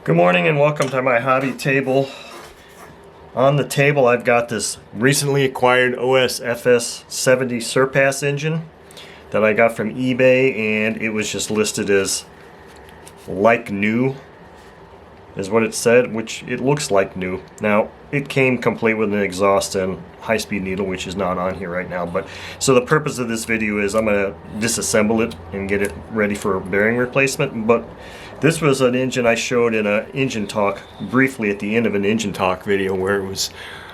Good morning and welcome to my hobby table. On the table I've got this recently acquired OS FS70 Surpass engine that I got from eBay, and it was just listed as like new is what it said, which it looks like new. Now it came complete with an exhaust and high-speed needle, which is not on here right now, but so the purpose of this video is I'm going to disassemble it and get it ready for bearing replacement. But this was an engine I showed in an engine talk briefly at the end of an engine talk video, where it was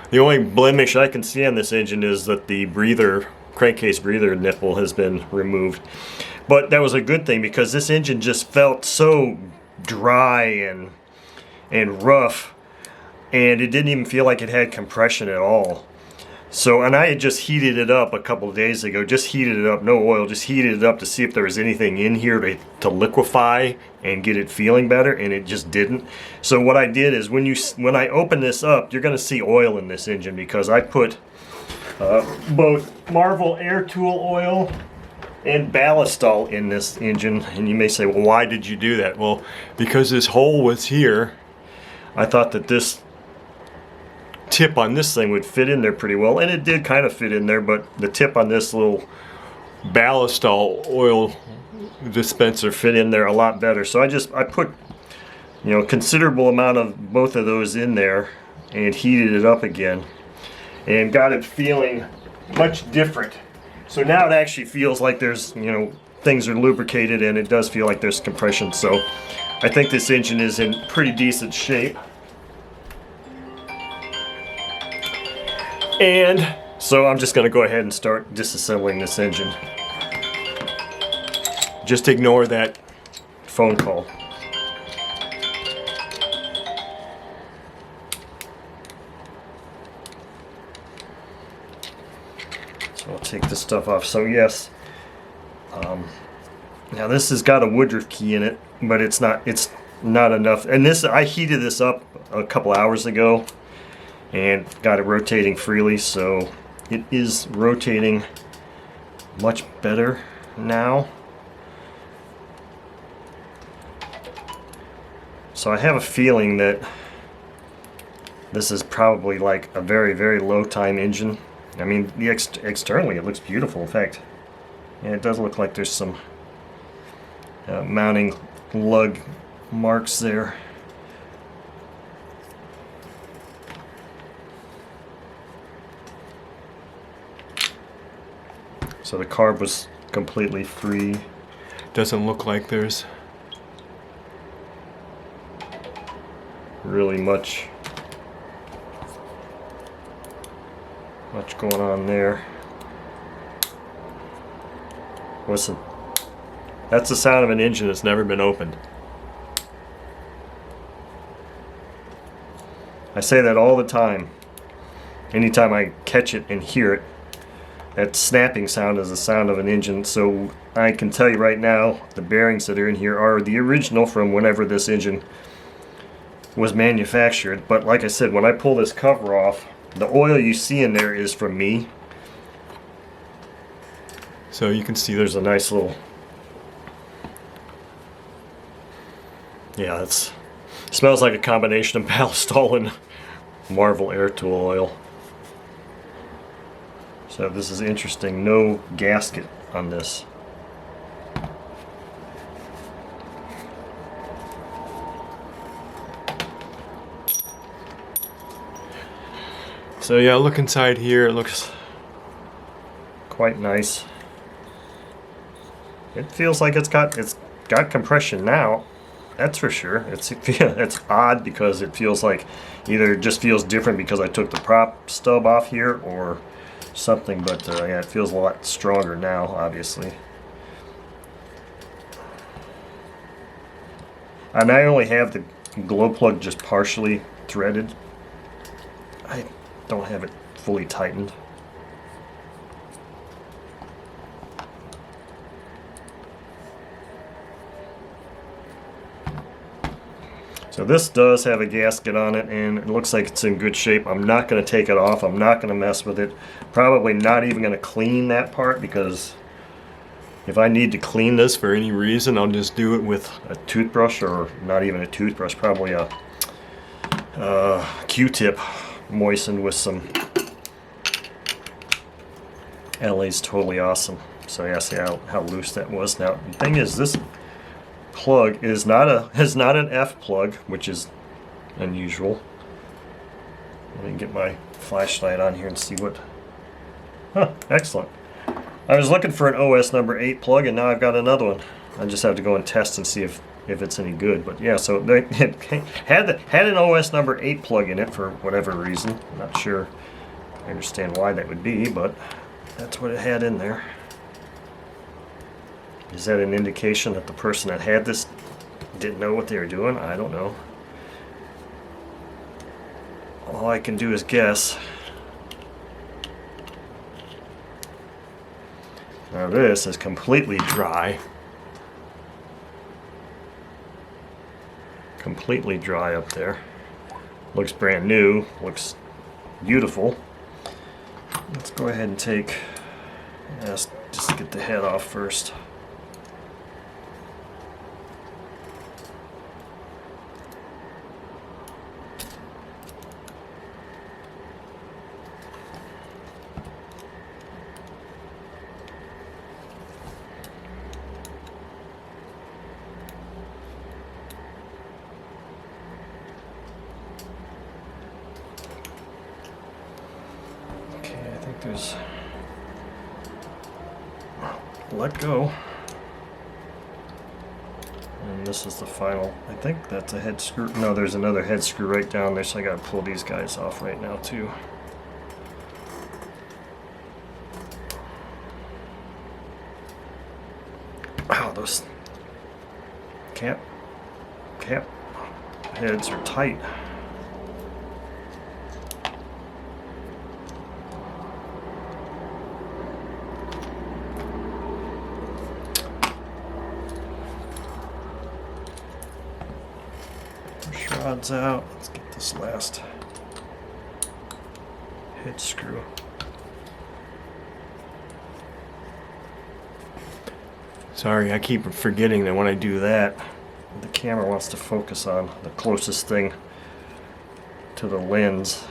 the only blemish I can see on this engine is that the breather, crankcase breather nipple has been removed. But that was a good thing because this engine just felt so dry and rough, and it didn't even feel like it had compression at all. So, and I had just heated it up a couple of days ago, just heated it up, no oil, just heated it up to see if there was anything in here to liquefy and get it feeling better, and it just didn't. So what I did is when I open this up, you're going to see oil in this engine because I put both Marvel air tool oil and ballastol in this engine. And you may say, well, why did you do that? Well, because this hole was here, I thought that this tip on this thing would fit in there pretty well, and it did kind of fit in there, but the tip on this little ballastol oil dispenser fit in there a lot better. So I put, considerable amount of both of those in there and heated it up again and got it feeling much different. So now it actually feels like there's, things are lubricated, and it does feel like there's compression. So I think this engine is in pretty decent shape. And so I'm just going to go ahead and start disassembling this engine. Just ignore that phone call. So I'll take this stuff off. So yes, now this has got a Woodruff key in it, but it's not enough. And this, I heated this up a couple hours ago and got it rotating freely, so it is rotating much better now. So I have a feeling that this is probably like a very, very low time engine. I mean, externally it looks beautiful. In fact, yeah, it does look like there's some mounting lug marks there. So the carb was completely free. Doesn't look like there's really much going on there. Listen, that's the sound of an engine that's never been opened. I say that all the time. Anytime I catch it and hear it, that snapping sound is the sound of an engine. So I can tell you right now, the bearings that are in here are the original from whenever this engine was manufactured. But like I said, when I pull this cover off, the oil you see in there is from me. So you can see there's a nice little, yeah, it smells like a combination of ballastol and Marvel air tool oil. So this is interesting. No gasket on this. So yeah, look inside here. It looks quite nice. It feels like it's got compression now. That's for sure. It's odd because it feels like either it just feels different because I took the prop stub off here or something, but yeah, it feels a lot stronger now, obviously. And I only have the glow plug just partially threaded. I don't have it fully tightened. So this does have a gasket on it, and it looks like it's in good shape. I'm not going to take it off. I'm not going to mess with it. Probably not even going to clean that part because if I need to clean this for any reason, I'll just do it with a toothbrush, or not even a toothbrush, probably a Q-tip moistened with some LA's totally awesome. So yeah, see how loose that was. Now the thing is, this plug is not an F plug, which is unusual. Let me get my flashlight on here and see what. Huh, excellent. I was looking for an OS number 8 plug, and now I've got another one. I just have to go and test and see if it's any good. But yeah, so it had an OS number 8 plug in it for whatever reason. I'm not sure I understand why that would be, but that's what it had in there. Is that an indication that the person that had this didn't know what they were doing? I don't know. All I can do is guess. Now this is completely dry. Completely dry up there. Looks brand new. Looks beautiful. Let's go ahead and just get the head off first. Let go. And this is the final. I think that's a head screw. No, there's another head screw right down there, so I gotta pull these guys off right now too. Wow, those cap heads are tight. Rods out. Let's get this last head screw. Sorry, I keep forgetting that when I do that, the camera wants to focus on the closest thing to the lens.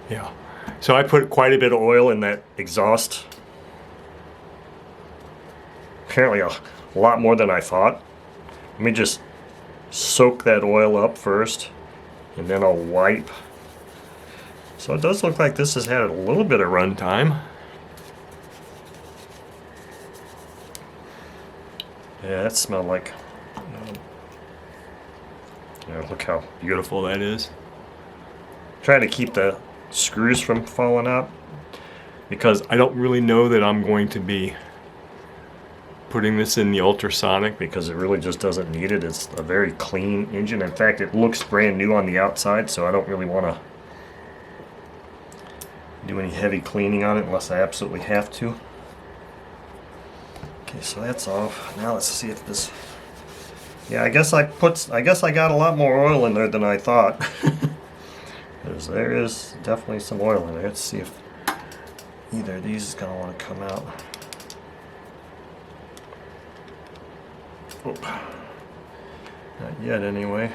Yeah, so I put quite a bit of oil in that exhaust. Apparently a lot more than I thought. Let me just soak that oil up first, and then I'll wipe. So it does look like this has had a little bit of run time. Yeah, that smelled like, look how beautiful that is. Trying to keep the screws from falling out, because I don't really know that I'm going to be putting this in the ultrasonic, because it really just doesn't need it. It's a very clean engine. In fact, it looks brand new on the outside, so I don't really want to do any heavy cleaning on it unless I absolutely have to. Okay, so that's off. Now let's see if this. Yeah, I guess I got a lot more oil in there than I thought. Because there is definitely some oil in there. Let's see if either of these is going to want to come out. Oop. Not yet, anyway.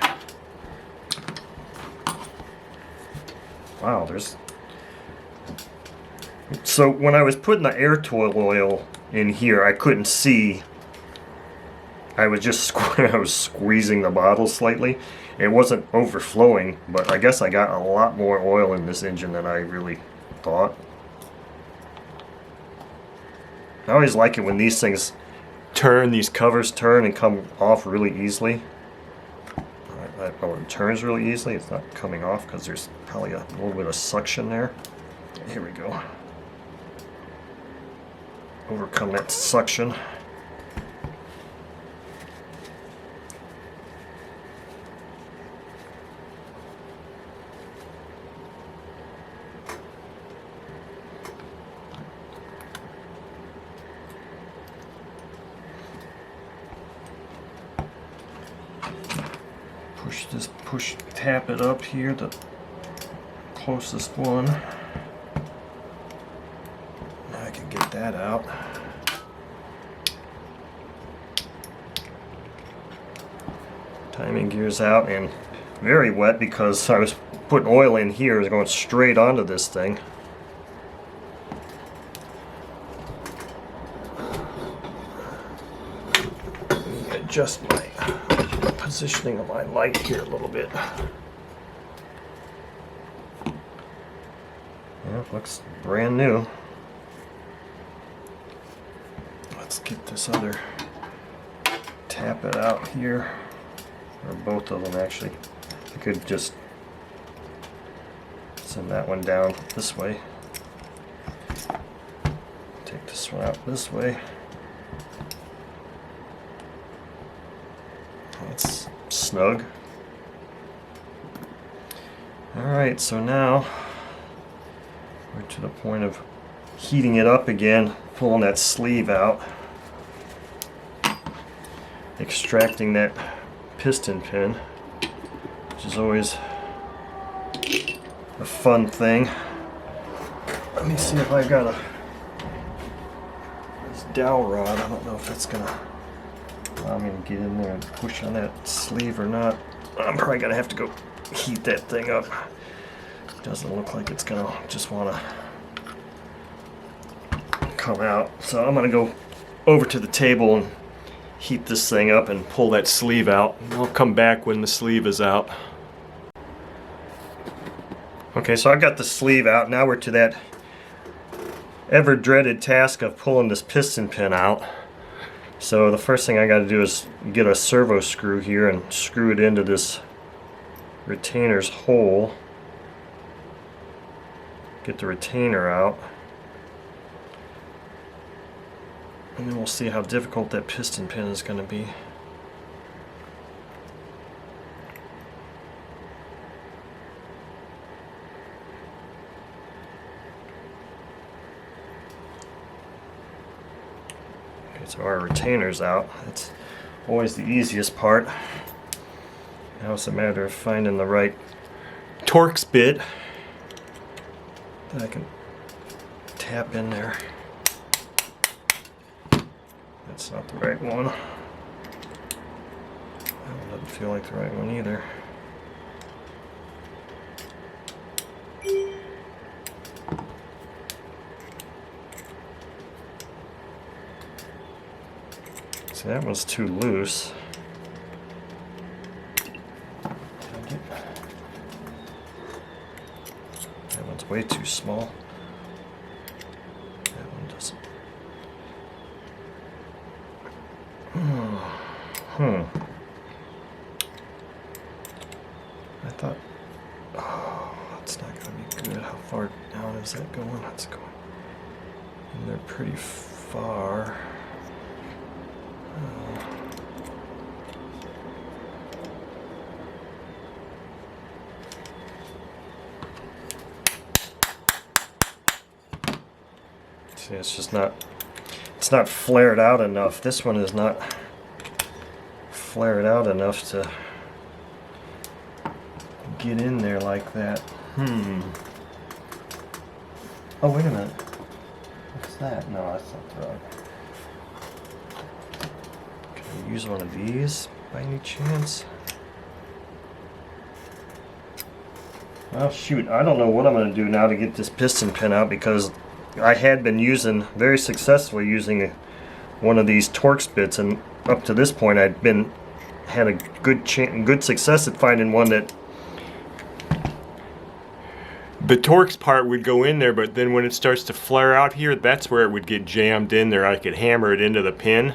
Wow, there's. So when I was putting the air tool oil in here, I couldn't see. I was just I was squeezing the bottle slightly, It wasn't overflowing, but I guess I got a lot more oil in this engine than I really thought. I always like it when these things turn, these covers turn and come off really easily. Oh, it turns really easily. It's not coming off because there's probably a little bit of suction there. Here we go. Overcome that suction. Tap it up here, the closest one. Now I can get that out. Timing gear's out and very wet because I was putting oil in here. It's going straight onto this thing. Adjust my positioning of my light here a little bit. Yeah, looks brand new. Let's get this other, tap it out here, or both of them actually. I could just send that one down this way. Take this one out this way. That's snug. Alright, so now we're to the point of heating it up again, pulling that sleeve out, extracting that piston pin, which is always a fun thing. Let me see if I've got this dowel rod. I don't know if that's gonna allow me to get in there and push on that sleeve or not. I'm probably gonna have to go heat that thing up. Doesn't look like it's gonna just wanna come out. So I'm gonna go over to the table and heat this thing up and pull that sleeve out. I'll come back when the sleeve is out. Okay, so I got the sleeve out. Now we're to that ever dreaded task of pulling this piston pin out. So the first thing I got to do is get a servo screw here and screw it into this retainer's hole. Get the retainer out. And then we'll see how difficult that piston pin is going to be. So our retainer's out. It's always the easiest part. Now it's a matter of finding the right Torx bit that I can tap in there. That's not the right one. That one doesn't feel like the right one either. See, that one's too loose. That one's way too small. That one doesn't. I thought, oh, that's not going to be good. How far down is that going? That's going in there pretty far. See, it's not flared out enough. This one is not flared out enough to get in there like that. Oh, wait a minute. What's that? No, that's not the right. Can I use one of these by any chance? Well, shoot, I don't know what I'm going to do now to get this piston pin out, because I had been very successfully using one of these Torx bits, and up to this point I'd been had a good success at finding one that the Torx part would go in there, but then when it starts to flare out here, that's where it would get jammed in there. I could hammer it into the pin.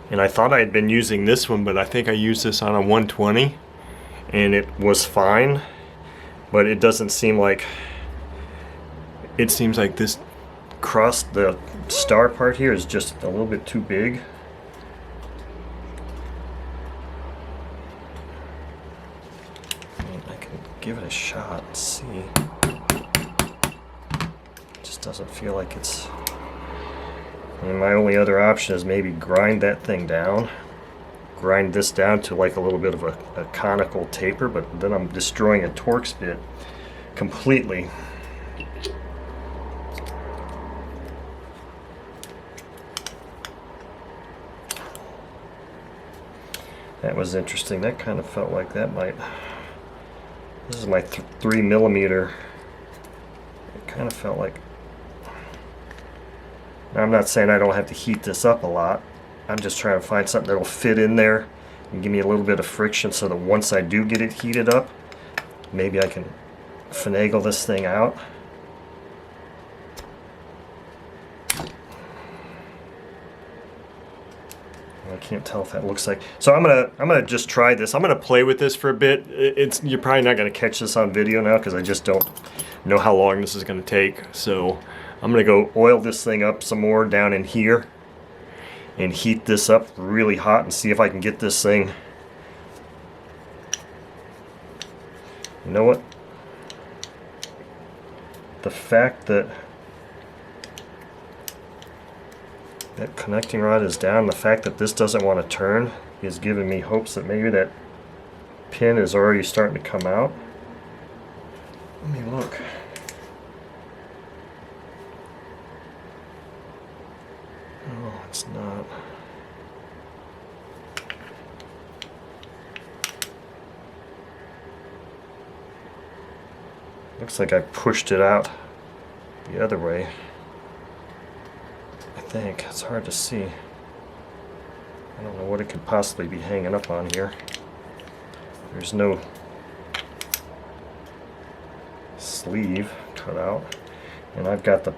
And I thought I had been using this one, but I think I used this on a 120 and it was fine. But it doesn't seem like, it seems like this cross, the star part here is just a little bit too big. I can give it a shot and see. It just doesn't feel like it's, and my only other option is maybe grind that thing down. Grind this down to like a little bit of a conical taper, but then I'm destroying a Torx bit completely. That was interesting. That kind of felt like that might, this is my 3mm. It kind of felt like, now I'm not saying I don't have to heat this up a lot. I'm just trying to find something that'll fit in there and give me a little bit of friction so that once I do get it heated up, maybe I can finagle this thing out. I can't tell if that looks like, so I'm gonna just try this. I'm gonna play with this for a bit. You're probably not gonna catch this on video now because I just don't know how long this is gonna take. So I'm gonna go oil this thing up some more down in here and heat this up really hot and see if I can get this thing. You know what? The fact that that connecting rod is down, the fact that this doesn't want to turn is giving me hopes that maybe that pin is already starting to come out. Let me look. Oh, it's not. Looks like I pushed it out the other way. I think it's hard to see. I don't know what it could possibly be hanging up on here. There's no sleeve cut out, and I've got the,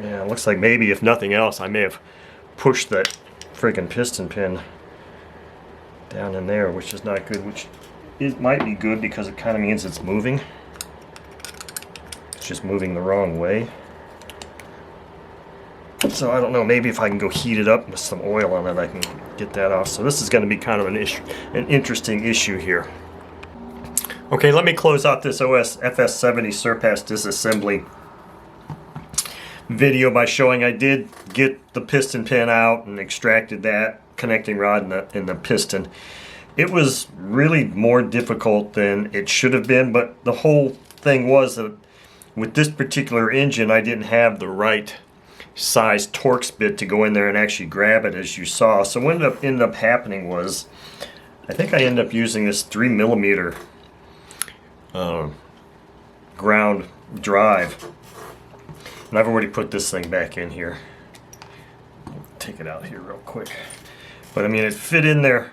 yeah, it looks like maybe if nothing else I may have pushed that friggin' piston pin down in there, which is not good, which it might be good because it kind of means it's moving. It's just moving the wrong way. So I don't know, maybe if I can go heat it up with some oil on it, I can get that off. So this is going to be kind of an interesting issue here. Okay, let me close out this OS FS70 Surpass disassembly video by showing I did get the piston pin out and extracted that connecting rod in the piston. It was really more difficult than it should have been, but the whole thing was that with this particular engine I didn't have the right size Torx bit to go in there and actually grab it, as you saw. So what ended up happening was, I think I ended up using this 3mm ground drive, and I've already put this thing back in here. Take it out here real quick. But I mean, it fit in there.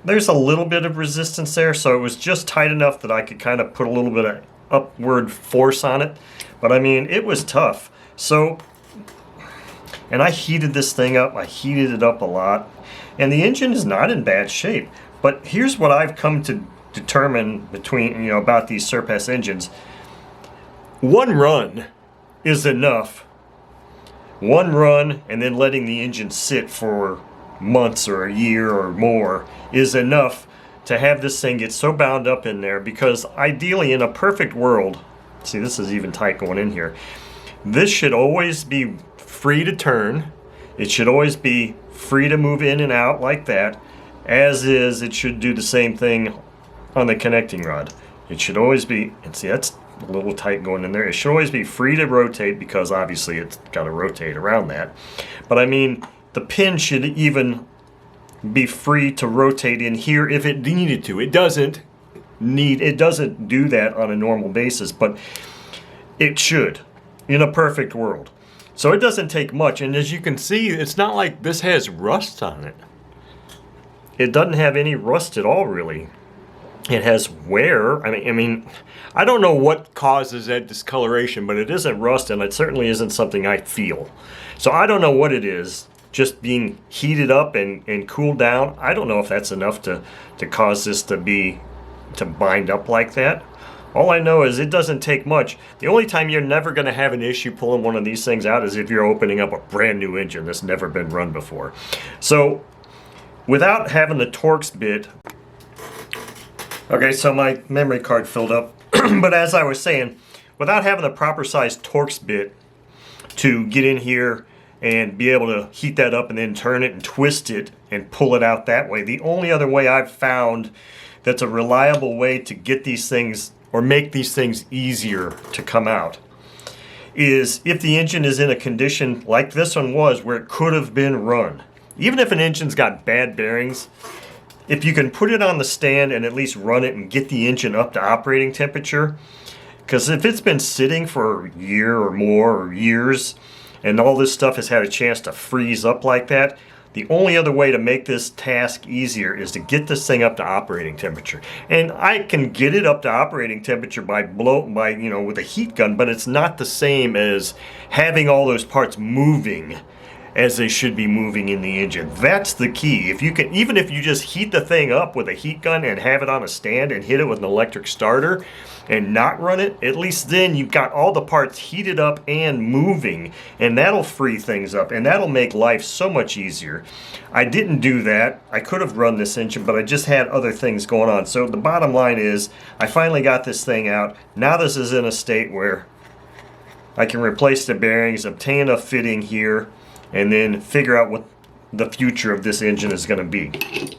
There's a little bit of resistance there, so it was just tight enough that I could kind of put a little bit of upward force on it. But I mean, it was tough. So, and I heated this thing up. I heated it up a lot, and the engine is not in bad shape. But here's what I've come to determine between, about these Surpass engines. One run is enough. One run and then letting the engine sit for months or a year or more is enough to have this thing get so bound up in there, because ideally in a perfect world, see, this is even tight going in here, this should always be free to turn. It should always be free to move in and out like that. As is, it should do the same thing on the connecting rod. It should always be, and see, that's a little tight going in there. It should always be free to rotate, because obviously it's got to rotate around that. But I mean, the pin should even be free to rotate in here if it needed to. It doesn't do that on a normal basis, but it should in a perfect world. So it doesn't take much, and as you can see, it's not like this has rust on it. It doesn't have any rust at all, really. It has wear. I mean, I don't know what causes that discoloration, but it isn't rust, and it certainly isn't something I feel. So I don't know what it is. Just being heated up and cooled down, I don't know if that's enough to cause this to bind up like that. All I know is it doesn't take much. The only time you're never going to have an issue pulling one of these things out is if you're opening up a brand new engine that's never been run before. So without having the Torx bit, okay, so my memory card filled up, but as I was saying, without having the proper size Torx bit to get in here and be able to heat that up and then turn it and twist it and pull it out that way, the only other way I've found that's a reliable way to get these things or make these things easier to come out is if the engine is in a condition like this one was, where it could have been run. Even if an engine's got bad bearings, if you can put it on the stand and at least run it and get the engine up to operating temperature, because if it's been sitting for a year or more or years and all this stuff has had a chance to freeze up like that, the only other way to make this task easier is to get this thing up to operating temperature. And I can get it up to operating temperature by with a heat gun, but it's not the same as having all those parts moving as they should be moving in the engine. That's the key. If you can, even if you just heat the thing up with a heat gun and have it on a stand and hit it with an electric starter and not run it, at least then you've got all the parts heated up and moving, and that'll free things up and that'll make life so much easier. I didn't do that. I could have run this engine, but I just had other things going on. So the bottom line is I finally got this thing out. Now this is in a state where I can replace the bearings, obtain a fitting here, and then figure out what the future of this engine is going to be.